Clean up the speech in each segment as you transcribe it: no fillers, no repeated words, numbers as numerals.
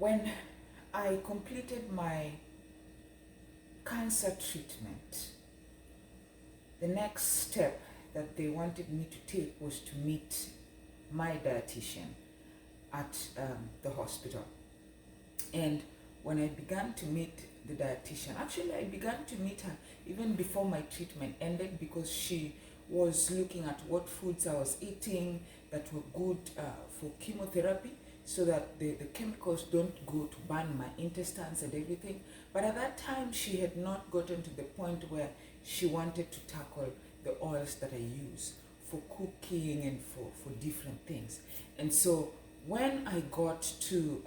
When I completed my cancer treatment, the next step that they wanted me to take was to meet my dietitian at the hospital. And when I began to meet the dietitian, actually I began to meet her even before my treatment ended, because she was looking at what foods I was eating that were good for chemotherapy, so that the chemicals don't go to burn my intestines and everything. But at that time, she had not gotten to the point where she wanted to tackle the oils that I use for cooking and for different things. And so when I got to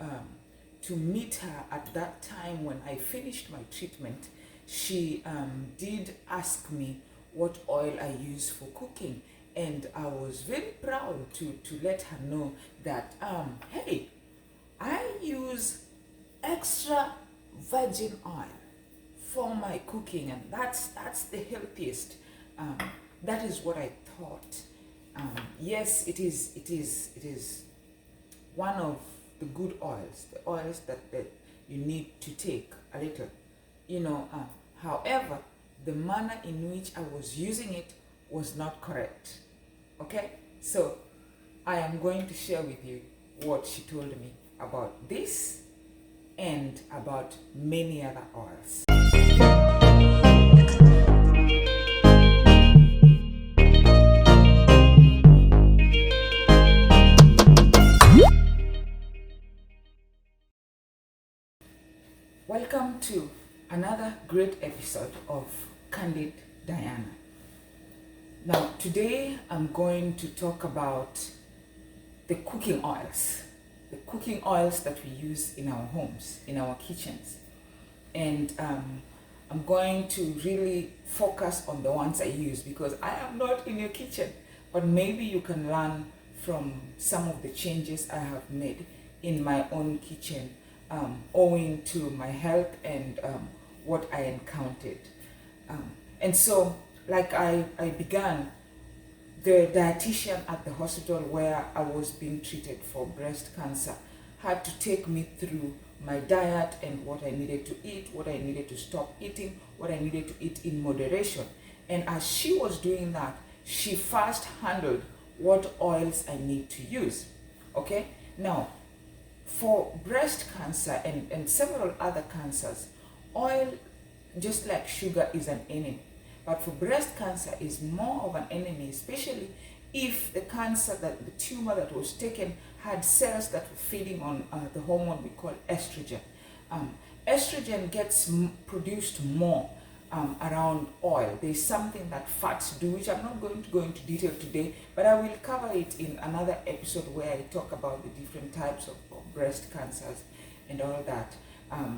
meet her at that time, when I finished my treatment, she did ask me what oil I use for cooking. And I was very proud to let her know that, hey, I use extra virgin oil for my cooking, and that's the healthiest. That is what I thought. Yes, it is one of the good oils, the oils that you need to take a little, however, the manner in which I was using it was not correct. Okay, so I am going to share with you what she told me about this and about many other oils. Welcome to another great episode of Candid Diana. Now, today I'm going to talk about the cooking oils that we use in our homes, in our kitchens. And I'm going to really focus on the ones I use, because I am not in your kitchen, but maybe you can learn from some of the changes I have made in my own kitchen, owing to my health and what I encountered. And so, like I began, the dietitian at the hospital where I was being treated for breast cancer had to take me through my diet and what I needed to eat, what I needed to stop eating, what I needed to eat in moderation. And as she was doing that, she first handled what oils I need to use. Okay? Now, for breast cancer and several other cancers, oil, just like sugar, is an enemy. But for breast cancer is more of an enemy, especially if the cancer, the tumor that was taken, had cells that were feeding on the hormone we call estrogen. Estrogen gets produced more around oil. There's something that fats do, which I'm not going to go into detail today, but I will cover it in another episode where I talk about the different types of breast cancers and all that.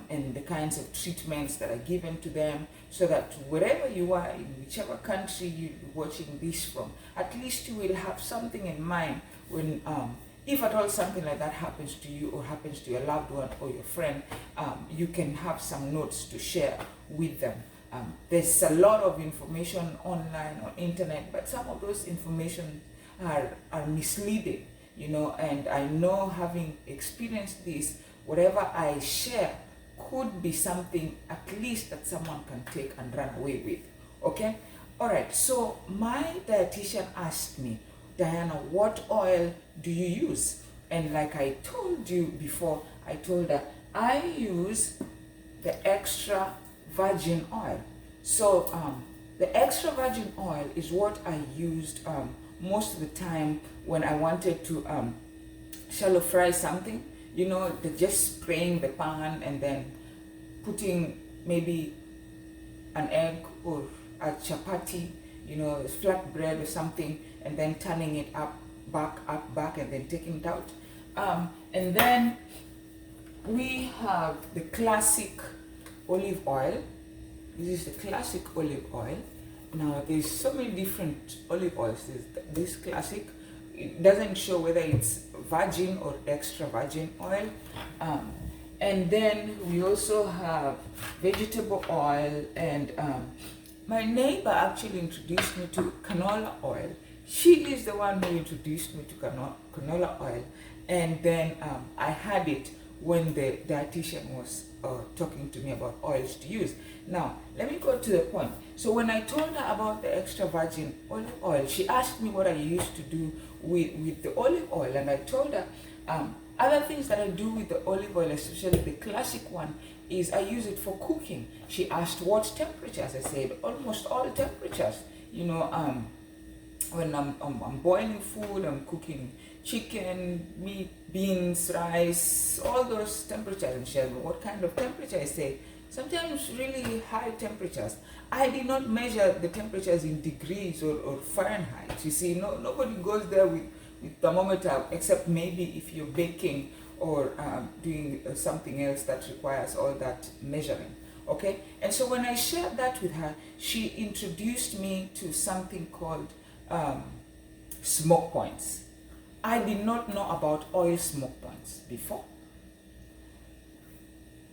And the kinds of treatments that are given to them, so that wherever you are, in whichever country you're watching this from, at least you will have something in mind when, if at all something like that happens to you or happens to your loved one or your friend, you can have some notes to share with them. There's a lot of information online on internet, but some of those information are misleading, and I know, having experienced this, whatever I share could be something at least that someone can take and run away with. Okay? All right. So my dietitian asked me, Diana, what oil do you use? And like I told you before, I told her I use the extra virgin oil. So the extra virgin oil is what I used most of the time when I wanted to shallow fry something. Just spraying the pan and then putting maybe an egg or a chapati, flat bread or something, and then turning it up, back, and then taking it out. And then we have the classic olive oil. This is the classic olive oil. Now, there's so many different olive oils. There's this classic. It doesn't show whether it's virgin or extra virgin oil. And then we also have vegetable oil, and my neighbor actually introduced me to canola oil. She is the one who introduced me to canola oil, and then I had it when the dietitian was talking to me about oils to use. Now, let me go to the point. So when I told her about the extra virgin olive oil, she asked me what I used to do with the olive oil, and I told her other things that I do with the olive oil, especially the classic one, is I use it for cooking. She asked what temperatures. I said almost all temperatures. You know, when I'm boiling food, I'm cooking chicken, meat, beans, rice, all those temperatures. And she asked me what kind of temperature. I say sometimes really high temperatures. I did not measure the temperatures in degrees or Fahrenheit. You see, nobody goes there with thermometer, except maybe if you're baking or doing something else that requires all that measuring. Okay, and so when I shared that with her, she introduced me to something called smoke points. I did not know about oil smoke points before.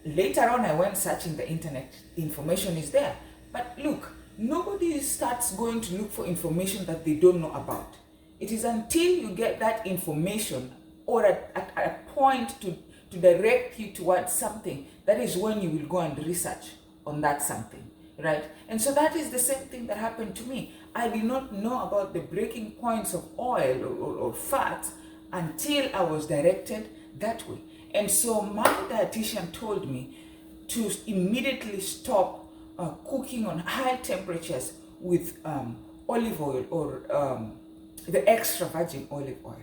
Later on, I went searching the internet. The information is there. But look, nobody starts going to look for information that they don't know about. It is until you get that information or at a point to direct you towards something, that is when you will go and research on that something, right? And so that is the same thing that happened to me. I did not know about the breaking points of oil or fat until I was directed that way. And so my dietitian told me to immediately stop cooking on high temperatures with olive oil or the extra virgin olive oil.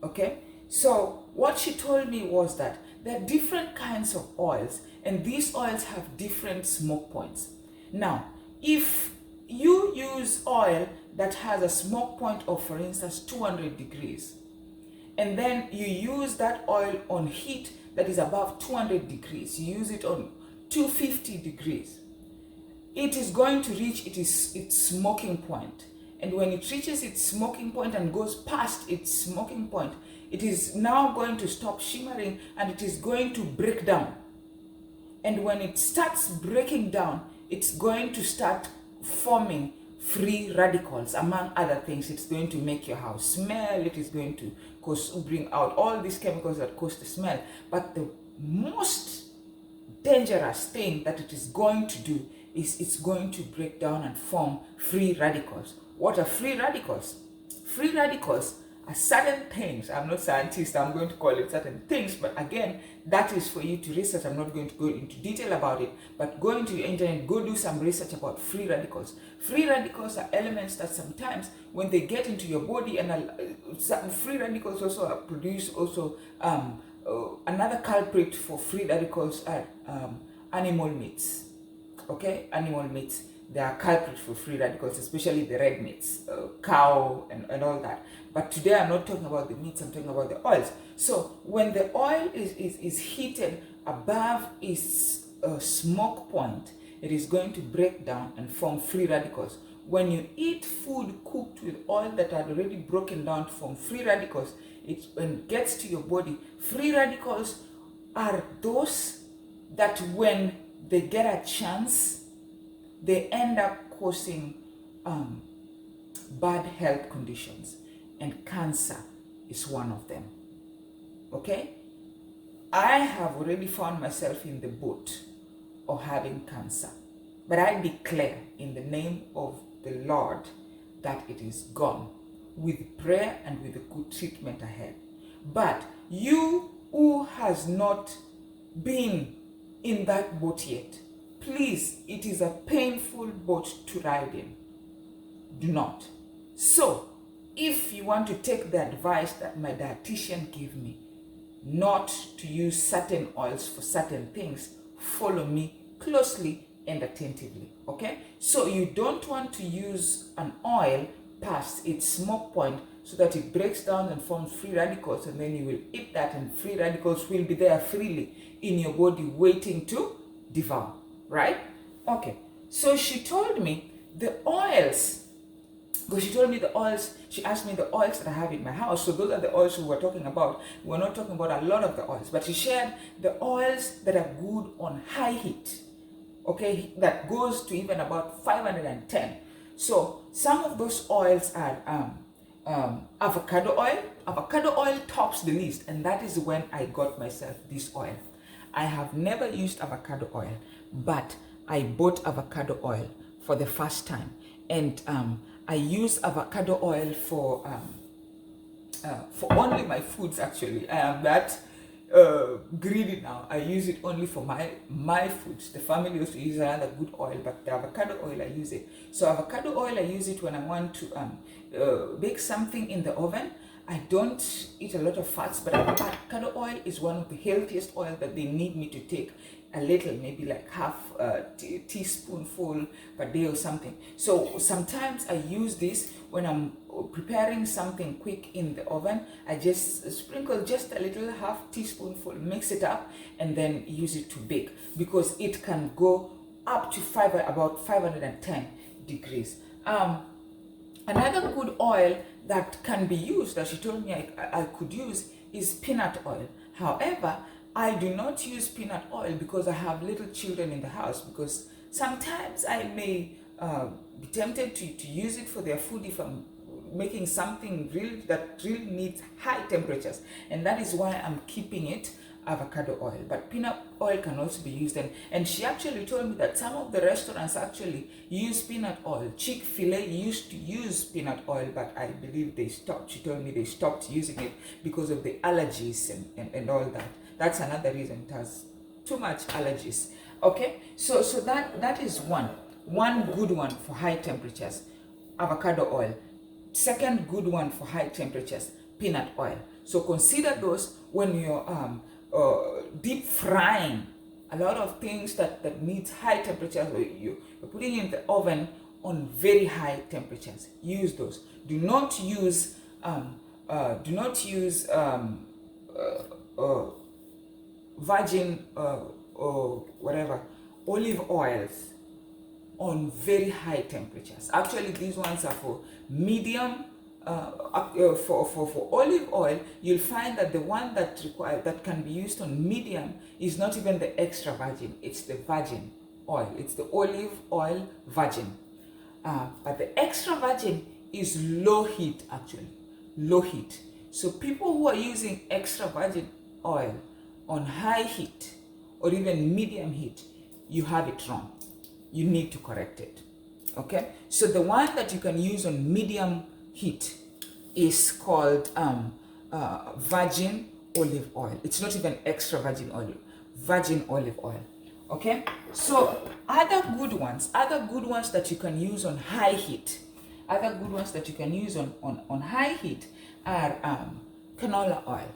Okay, so what she told me was that there are different kinds of oils, and these oils have different smoke points. Now, if you use oil that has a smoke point of, for instance, 200 degrees, and then you use that oil on heat that is above 200 degrees, you use it on 250 degrees, it is going to reach its smoking point. And when it reaches its smoking point and goes past its smoking point, it is now going to stop shimmering and it is going to break down. And when it starts breaking down, it's going to start forming free radicals. Among other things, it's going to make your house smell. It is going to bring out all these chemicals that cause the smell. But the most dangerous thing that it is going to do is it's going to break down and form free radicals. What are free radicals? Free radicals are certain things. I'm not a scientist, I'm going to call it certain things, but again, that is for you to research. I'm not going to go into detail about it, but go into your internet, go do some research about free radicals. Free radicals are elements that sometimes when they get into your body, and free radicals also produce also another culprit for free radicals are animal meats. Okay, animal meats. They are culprits for free radicals, especially the red meats, cow and all that. But today I'm not talking about the meats, I'm talking about the oils. So when the oil is heated above its smoke point, it is going to break down and form free radicals. When you eat food cooked with oil that are already broken down to form free radicals, when it gets to your body, free radicals are those that when they get a chance, they end up causing bad health conditions, and cancer is one of them. Okay? I have already found myself in the boat of having cancer, but I declare in the name of the Lord that it is gone, with prayer and with a good treatment ahead. But you who has not been in that boat yet, please, it is a painful boat to ride in. Do not. So, if you want to take the advice that my dietitian gave me, not to use certain oils for certain things, follow me closely and attentively, okay? So you don't want to use an oil past its smoke point so that it breaks down and forms free radicals, and then you will eat that and free radicals will be there freely in your body waiting to devour. Right? Okay. So she told me the oils, because she told me the oils, she asked me the oils that I have in my house. So those are the oils we were talking about. We're not talking about a lot of the oils, but she shared the oils that are good on high heat. Okay, that goes to even about 510. So some of those oils are avocado oil. Avocado oil tops the list, and that is when I got myself this oil. I have never used avocado oil, but I bought avocado oil for the first time, and I use avocado oil for only my foods. Actually, I am that greedy now. I use it only for my foods. The family also use another good oil, but the avocado oil I use it. So avocado oil I use it when I want to bake something in the oven. I don't eat a lot of fats, but avocado oil is one of the healthiest oil that they need me to take a little, maybe like half a teaspoonful per day or something. So sometimes I use this when I'm preparing something quick in the oven. I just sprinkle just a little half teaspoonful, mix it up, and then use it to bake, because it can go up to about 510 degrees. Another good oil that can be used, that she told me I could use, is peanut oil. However, I do not use peanut oil because I have little children in the house, because sometimes I may be tempted to use it for their food if I'm making something that really needs high temperatures, and that is why I'm keeping it avocado oil. But peanut oil can also be used, and she actually told me that some of the restaurants actually use peanut oil. Chick-fil-A used to use peanut oil, but I believe they stopped. She told me they stopped using it because of the allergies and all that. That's another reason. It has too much allergies. Okay, so that is one good one for high temperatures, avocado oil. Second good one for high temperatures, peanut oil. So consider those when you're deep frying a lot of things that needs high temperatures. You're putting in the oven on very high temperatures. Use those. Do not use virgin or whatever olive oils on very high temperatures. Actually, these ones are for medium. For olive oil, you'll find that the one that can be used on medium is not even the extra virgin. It's the virgin oil. It's the olive oil virgin. But the extra virgin is low heat, actually. Low heat. So people who are using extra virgin oil on high heat or even medium heat, you have it wrong. You need to correct it. Okay? So the one that you can use on medium heat is called virgin olive oil. It's not even extra virgin oil, virgin olive oil. Okay, so other good ones that you can use on high heat, on high heat are canola oil.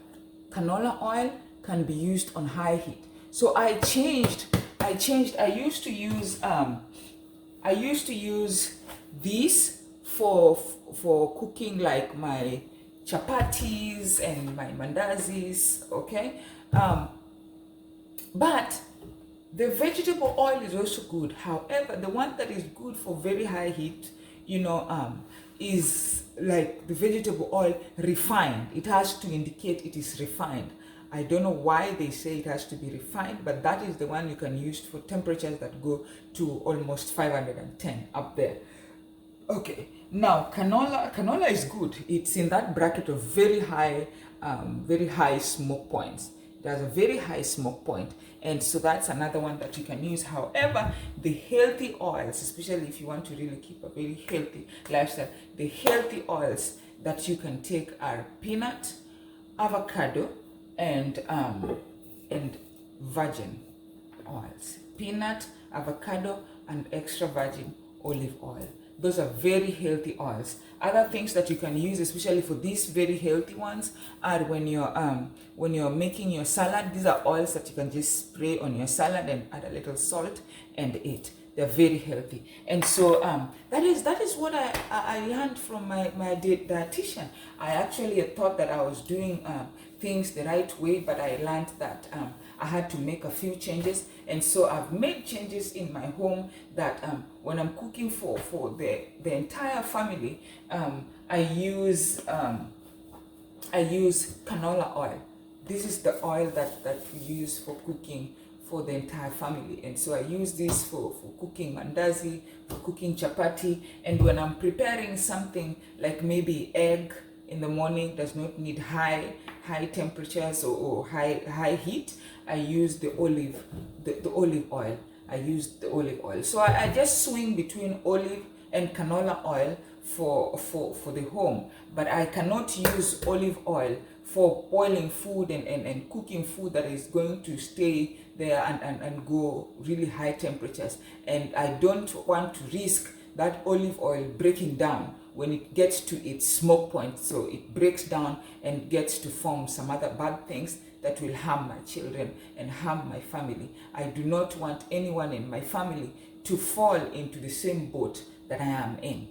Canola oil can be used on high heat. So I changed. I used to use this for cooking like my chapatis and my mandazis, okay? But the vegetable oil is also good. However, the one that is good for very high heat, is like the vegetable oil refined. It has to indicate it is refined. I don't know why they say it has to be refined, but that is the one you can use for temperatures that go to almost 510 up there. Okay, now canola is good. It's in that bracket of very high smoke points. It has a very high smoke point, and so that's another one that you can use. However, the healthy oils, especially if you want to really keep a very healthy lifestyle, the healthy oils that you can take are peanut, avocado, and virgin oils. Peanut, avocado, and extra virgin olive oil. Those are very healthy oils. Other things that you can use, especially for these very healthy ones, are when you're making your salad. These are oils that you can just spray on your salad and add a little salt and eat. They're very healthy. And so that is what I learned from my dietitian. I actually thought that I was doing things the right way, but I learned that I had to make a few changes, and so I've made changes in my home that when I'm cooking for the entire family, I use canola oil. This is the oil that we use for cooking for the entire family. And so I use this for cooking mandazi, for cooking chapati, and when I'm preparing something like maybe egg in the morning, does not need high temperatures or high heat, I use the olive oil. I use the olive oil. So I just swing between olive and canola oil for the home, but I cannot use olive oil for boiling food and cooking food that is going to stay there and go really high temperatures. And I don't want to risk that olive oil breaking down when it gets to its smoke point, so it breaks down and gets to form some other bad things that will harm my children and harm my family. I do not want anyone in my family to fall into the same boat that I am in.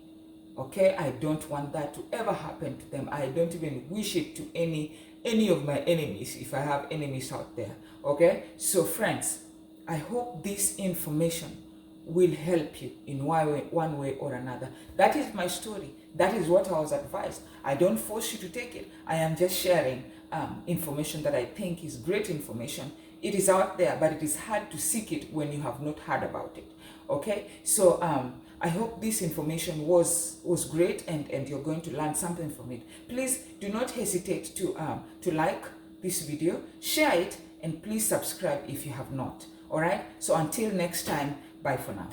Okay, I don't want that to ever happen to them. I don't even wish it to any of my enemies, if I have enemies out there. Okay, so friends, I hope this information will help you in one way or another. That is my story. That is what I was advised. I don't force you to take it. I am just sharing information that I think is great information. It is out there, but it is hard to seek it when you have not heard about it. Okay, so I hope this information was great and you're going to learn something from it. Please do not hesitate to like this video, share it, and please subscribe if you have not. All right, so until next time, bye for now.